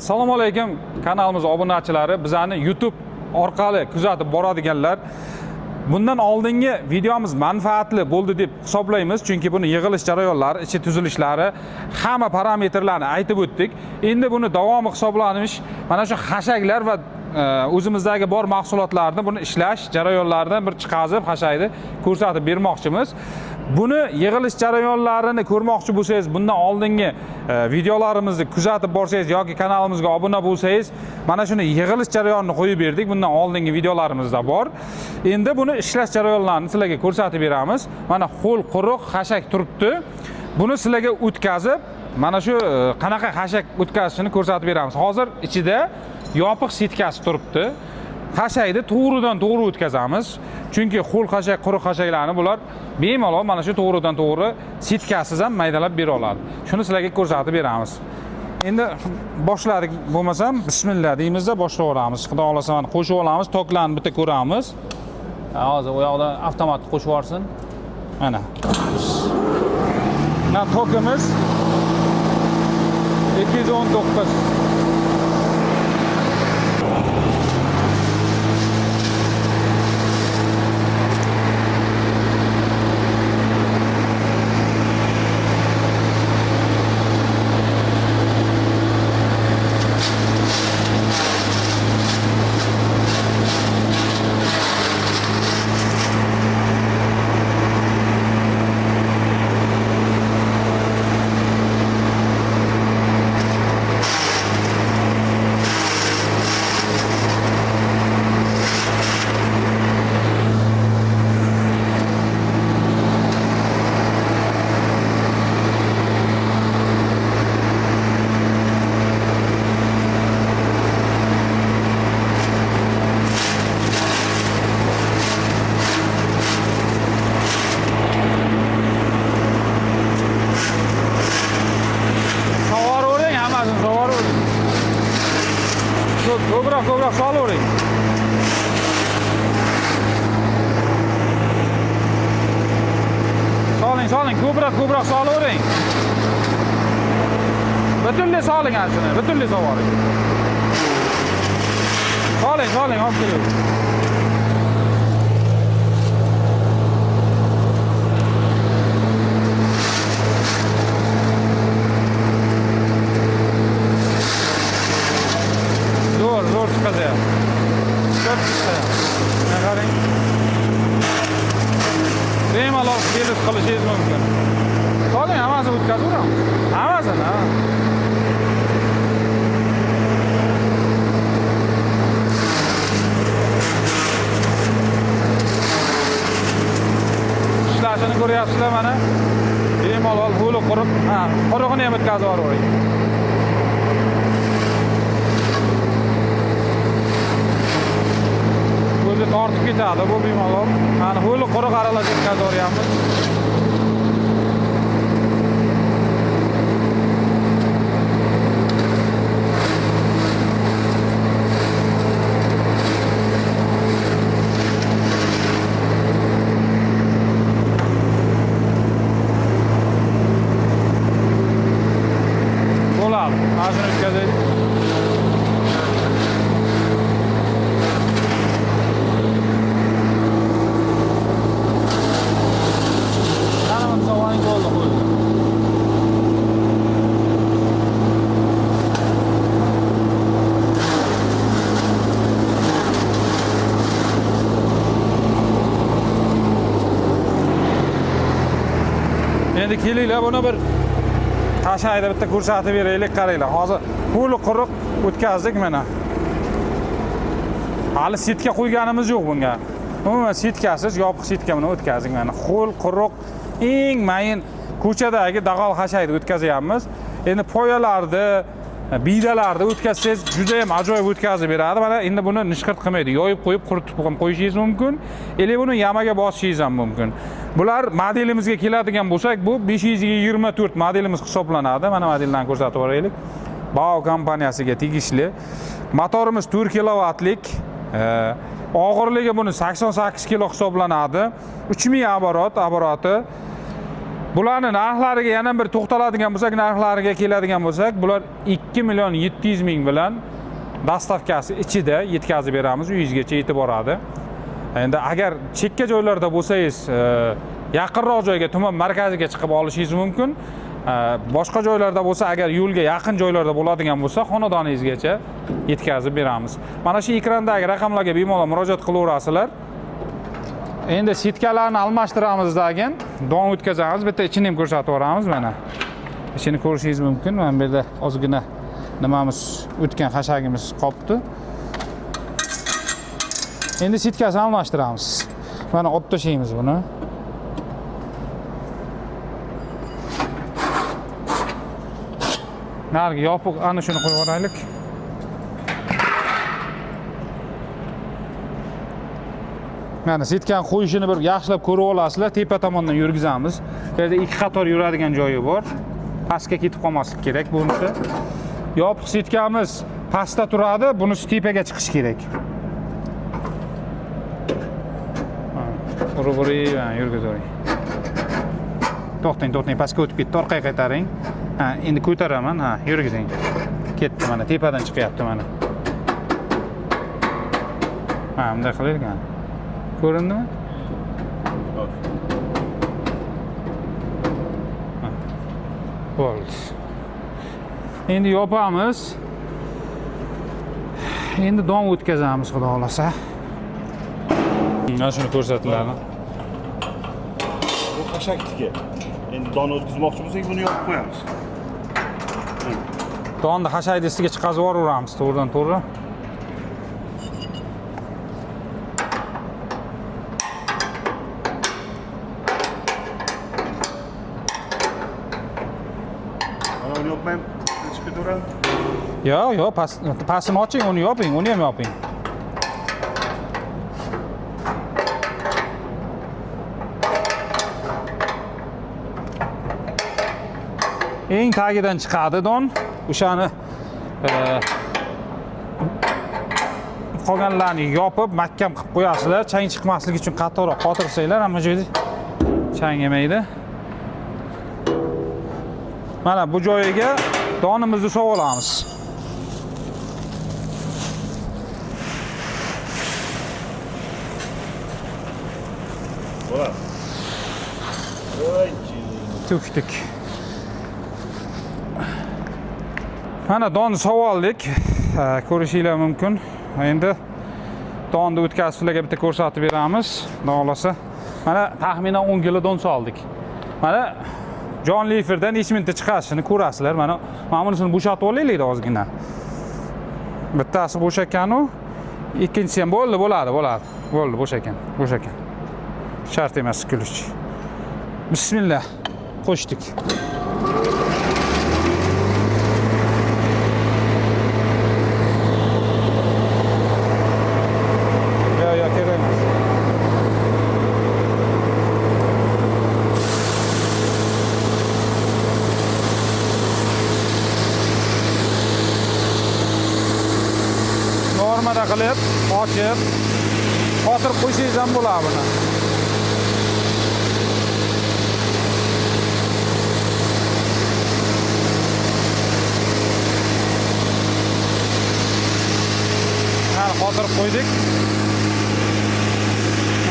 Assalomu alaykum kanalimiz obunachilari, bizani YouTube orqali kuzatib boradiganlar. Bundan oldingi videomiz manfaatli bo'ldi deb hisoblaymiz, chunki buni yig'ilish jarayonlari, ichi tuzilishlari, hamma parametrlarni aytib o'tdik. Endi buni davomi hisoblanish mana shu hashaklar va o'zimizdagi bor mahsulotlarni buni ishlash jarayonlaridan bir chiqazib hashakni ko'rsatib bermoqchimiz. Buni yig'ilish jarayonlarini ko'rmoqchi bo'lsangiz, bundan oldingi videolarimizni kuzatib borsangiz yoki kanalimizga obuna bo'lsangiz, mana shuni yig'ilish jarayonini qo'yib berdik. Bundan oldingi videolarimizda bor. Endi buni ishlash jarayonlarini sizlarga ko'rsatib beramiz. Mana qo'l quruq hashak turibdi. Buni sizlarga o'tkazib, mana shu qanaqa hashak o'tkazishini ko'rsatib beramiz. Hozir ichida yopiq sitkasi turibdi. Hashakni to'g'ridan to'g'ri o'tkazamiz. Chunki qo'l hashak, quruq hashaklarni bular bemalol mana shu to'g'ridan to'g'ri sitkasiz ham maydalab bera oladi. Shuni sizlarga ko'rsatib beramiz. Endi boshladik bo'lmasam, bismillah deymizda boshlayveramiz. Xudo xolasa mana qo'shib olamiz, toklarni bitta ko'ramiz. Hozir u yoqda avtomat qo'shib yuborsin. Mana. Mana tokimiz 219. Ko'proq solavering. Soling, ko'proq solavering. Butunlay soling shuni, butunlay solavering. Soling, olib keling. Zo'r chiqadi. Ko'p chiqadi. Qarang. Bemalol kelib qilishingiz mumkin. Soling, hammasini o'tkazaveramiz. Hammasini. Ishlashini ko'ryapsizlar mana. Bemalol ho'li qurib, qurug'ini ham o'tkazib yuboring. Tortib ketadi bu bemalol. Mana ho'li quruq aralashib o'tkazaveramiz. Bo'ladi. Mana shuni o'tkazaylik. Endi kelinglar, buni bir hashakda bitta ko'rsatib beraylik, qaranglar. Hozir qo'li quruq o'tkazdik mana. Hali sitka qo'yganimiz yo'q bunga. Umuman sitkasiz, yopiq sitka bilan o'tkazdik mana. Qo'l quruq, eng mayin ko'chadagi dag'al hashakni o'tkazyapmiz. Endi poyalarni, biydalarni o'tkazsangiz juda ham ajoyib o'tkazib beradi. Mana endi buni nishqirt qilmaydi. Yoyib qo'yib, quritib ham qo'yishingiz mumkin. Ele buni yamaga bosishingiz ham mumkin. Bular modelimizga keladigan bo'lsak, bu 524 modelimiz hisoblanadi. Mana modellarni ko'rsatib beraylik. Bao kompaniyasiga tegishli. Motorimiz 4 kilovatlik. Og'irligi buni 88 kilo hisoblanadi. 3000 oboroti. Bularning narxlariga yana bir to'xtaladigan bo'lsak, narxlariga keladigan bo'lsak, bular 2 million 700 ming bilan dastavkasi ichida yetkazib beramiz, uyingizgacha yetib boradi. Endi agar chekka joylarda bo'lsangiz, yaqinroq joyga, tuman markaziga chiqib olishingiz mumkin. Boshqa joylarda bo'lsa, agar yo'lga yaqin joylarda bo'ladigan bo'lsa, xonadoningizgacha yetkazib beramiz. Mana shu ekrandagi raqamlarga bemalol murojaat qilaverasizlar. Endi sitkalarni almashtiramizdan don o'tkazamiz. Bitta ichini ham ko'rsatib yuboramiz mana. Ichini ko'rishingiz mumkin. Mana bu yerda ozgina nimamiz o'tgan xashagimiz qolibdi. Endi sitkasini almashtiramiz. Mana olib tashlaymiz buni. Narigi yopiq, ana shuni qo'yib yuboraylik. Mana sitkani qo'yishini bir yaxshilab ko'rib olasizlar. Tepa tomondan yurgizamiz. Bu yerda ikki qator yuradigan joyi bor. Pastga ketib qolmaslik kerak bunisi. Yopiq sitkamiz pastda turadi, bunisi tepaga chiqish kerak. Urib-urib yurgizavering. To'xtang, pastga o'tib ketdi, orqaga qaytaring. Endi ko'taraman, yurgizing. Ketdi mana, tepadan chiqyapti mana. Bunday qilaylik. Ko'rindimi? Bo'ldi. Endi yopamiz. Endi don o'tkazamiz, xudo xolasa. Mana shuni ko'rsatiladi. Bu xashakniki. Endi don o'tkazmoqchi bo'lsak, buni yopib qo'yamiz. Donni xashak distiga chiqazib yuboramiz to'g'ridan-to'g'ri. Mana uni yopmayman, chiqib ketaveradi. Yo'q, pastini oching, uni yoping, uni ham yoping. Eng tagidan chiqadi don. O'shani qolganlarni yopib, mahkam qilib qo'yasizlar. Chang chiqmasligi uchun qatorroq qotirsanglar, hamma joyda chang yemaydi. Mana bu joyiga donimizni solib olamiz. Bo'ladi. Tuftik. Mana donni solib oldik. Ko'rishinglar mumkin. Endi donni o'tkazib sizlarga bitta ko'rsatib beramiz. Xudo xolasa. Mana taxminan 10 kilo don soldik. Mana John Leferdan 5 minutda chiqashini ko'rasizlar. Mana bunisini bo'shatib olaylik ozgina. Bittasi bo'sh ekan-u, ikkinchisi ham bo'ladi. Bo'ldi, bo'sh ekan. Shart emas kulish. Bismillah. Qo'shdik. Normada qilib, ochib, qotirib qo'ysangiz ham bo'ladi buni. Qotirib qo'ydik.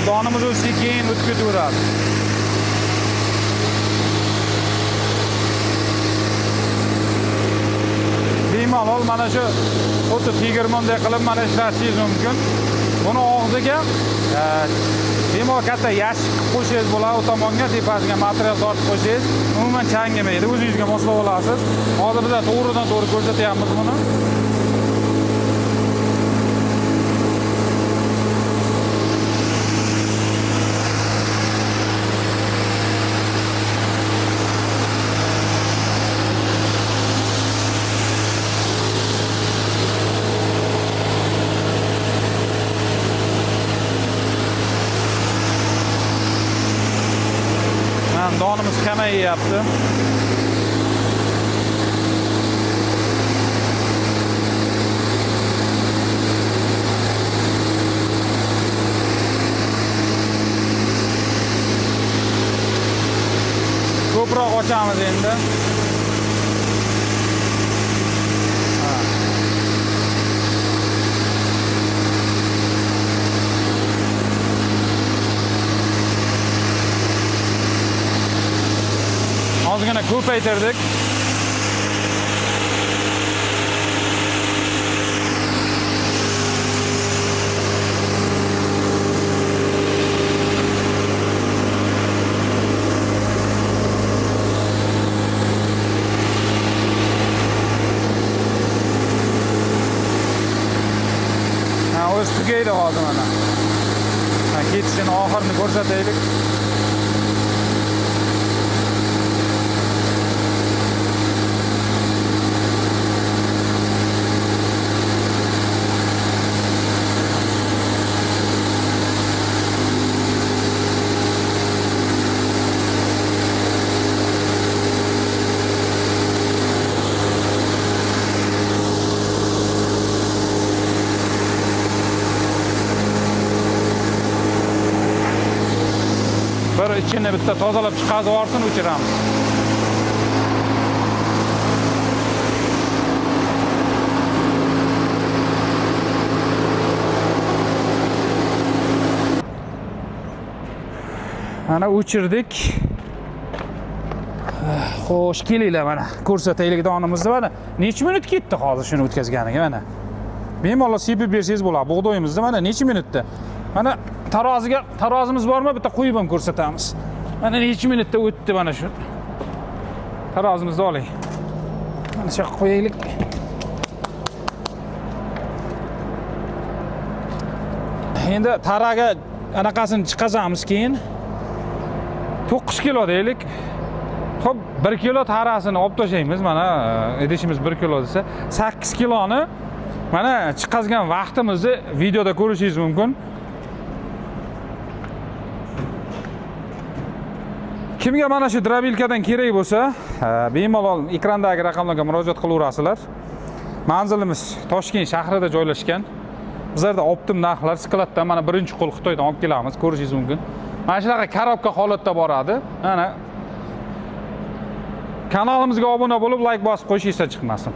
Donimiz o'ziga keyin o'tib ketaveradi. Bemalol mana shu xuddi tegirmonday qilib mana ishlatishingiz mumkin. Buni og'ziga bemalol katta yashik qilib qo'ysangiz bo'ladi, u tomonga tepasiga material tortib qo'ysangiz, umuman chang yemaydi. O'zingizga moslab olasiz. Hozir biz to'g'ridan-to'g'ri ko'rsatyapmiz buni. Donimiz kamayyapti. ochamiz endi. Ozgina ko'paytirdik. O'zi tugaydi hozir mana. Ketishini oxirini ko'rsataylik. Bir ichini bitta tozalab chiqazib yuborsin, o'chiramiz. Mana o'chirdik. Xo'sh, kelinglar mana. Ko'rsataylik donimizni mana. Necha minut ketdi hozir shuni o'tkazganiga mana. Bemalol sepib bersangiz bo'ladi. Bug'doyimizni mana necha minutda. Mana tarozimiz bormi? Bitta qo'yib ham ko'rsatamiz. Mana necha minutda o'tdi mana shu. Tarozimizni oling. Mana shu qo'yaylik. Endi taraga anaqasini chiqazamiz keyin. 9 kilo deylik. Xo'p, 1 kilo tarasini olib tashlaymiz. Mana idishimiz 1 kilo desa, 8 kiloni mana chiqazgan vaqtimizni videoda ko'rishingiz mumkin. Kimga mana shu drobilkadan kerak bo'lsa, bemalol ekrandagi raqamlarga murojaat qilaverasizlar. Manzilimiz Toshkent shahrida joylashgan. Bizlarda optim narxlar skladdan mana birinchi qo'l Xitoydan olib kelamiz, ko'rishingiz mumkin. Mana shunaqa korobka holatda boradi. Mana kanalimizga obuna bo'lib, like bosib qo'yishingiz chiqmasin.